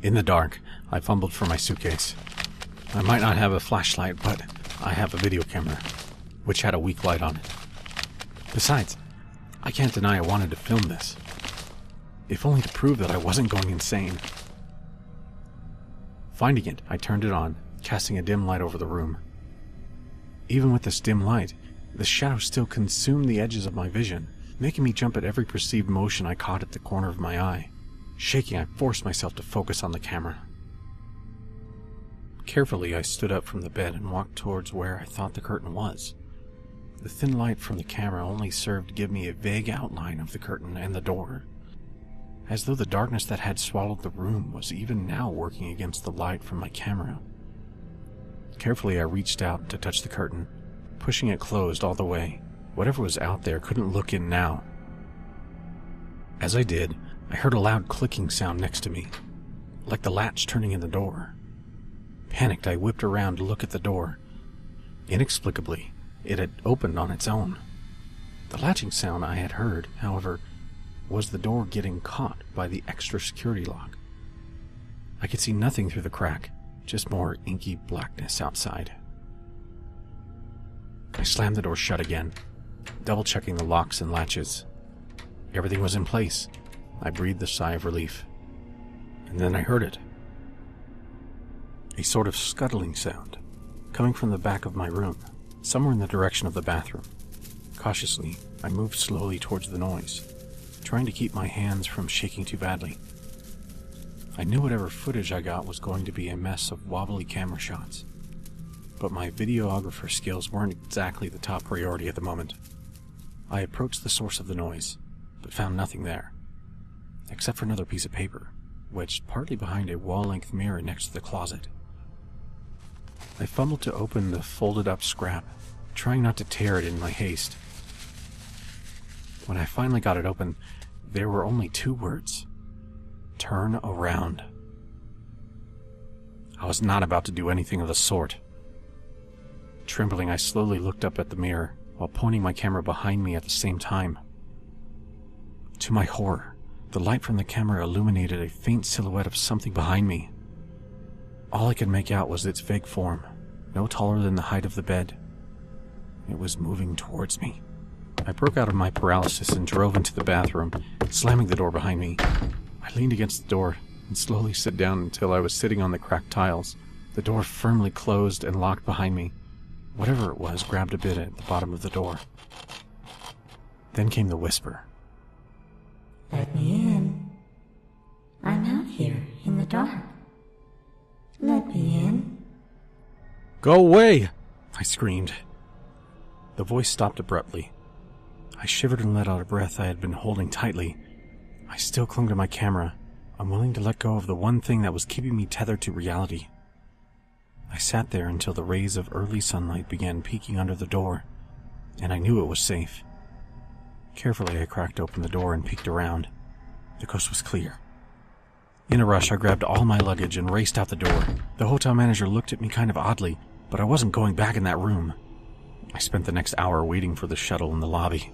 In the dark, I fumbled for my suitcase. I might not have a flashlight, but I have a video camera, which had a weak light on it. Besides, I can't deny I wanted to film this, if only to prove that I wasn't going insane. Finding it, I turned it on, casting a dim light over the room. Even with this dim light, the shadows still consumed the edges of my vision, making me jump at every perceived motion I caught at the corner of my eye. Shaking, I forced myself to focus on the camera. Carefully, I stood up from the bed and walked towards where I thought the curtain was. The thin light from the camera only served to give me a vague outline of the curtain and the door, as though the darkness that had swallowed the room was even now working against the light from my camera. Carefully, I reached out to touch the curtain, pushing it closed all the way. Whatever was out there couldn't look in now. As I did, I heard a loud clicking sound next to me, like the latch turning in the door. Panicked, I whipped around to look at the door. Inexplicably, it had opened on its own. The latching sound I had heard, however, was the door getting caught by the extra security lock. I could see nothing through the crack, just more inky blackness outside. I slammed the door shut again, double-checking the locks and latches. Everything was in place. I breathed a sigh of relief. And then I heard it. A sort of scuttling sound, coming from the back of my room, somewhere in the direction of the bathroom. Cautiously, I moved slowly towards the noise, trying to keep my hands from shaking too badly. I knew whatever footage I got was going to be a mess of wobbly camera shots, but my videographer skills weren't exactly the top priority at the moment. I approached the source of the noise, but found nothing there, except for another piece of paper, wedged partly behind a wall-length mirror next to the closet. I fumbled to open the folded-up scrap, trying not to tear it in my haste. When I finally got it open, there were only 2 words: "Turn around." I was not about to do anything of the sort. Trembling, I slowly looked up at the mirror, while pointing my camera behind me at the same time. To my horror, the light from the camera illuminated a faint silhouette of something behind me. All I could make out was its vague form, no taller than the height of the bed. It was moving towards me. I broke out of my paralysis and drove into the bathroom, slamming the door behind me. I leaned against the door and slowly sat down until I was sitting on the cracked tiles, the door firmly closed and locked behind me. Whatever it was grabbed a bit at the bottom of the door. Then came the whisper. "Let me in. I'm out here in the dark. Let me in." "Go away!" I screamed. The voice stopped abruptly. I shivered and let out a breath I had been holding tightly. I still clung to my camera, unwilling to let go of the one thing that was keeping me tethered to reality. I sat there until the rays of early sunlight began peeking under the door, and I knew it was safe. Carefully, I cracked open the door and peeked around. The coast was clear. In a rush, I grabbed all my luggage and raced out the door. The hotel manager looked at me kind of oddly, but I wasn't going back in that room. I spent the next hour waiting for the shuttle in the lobby.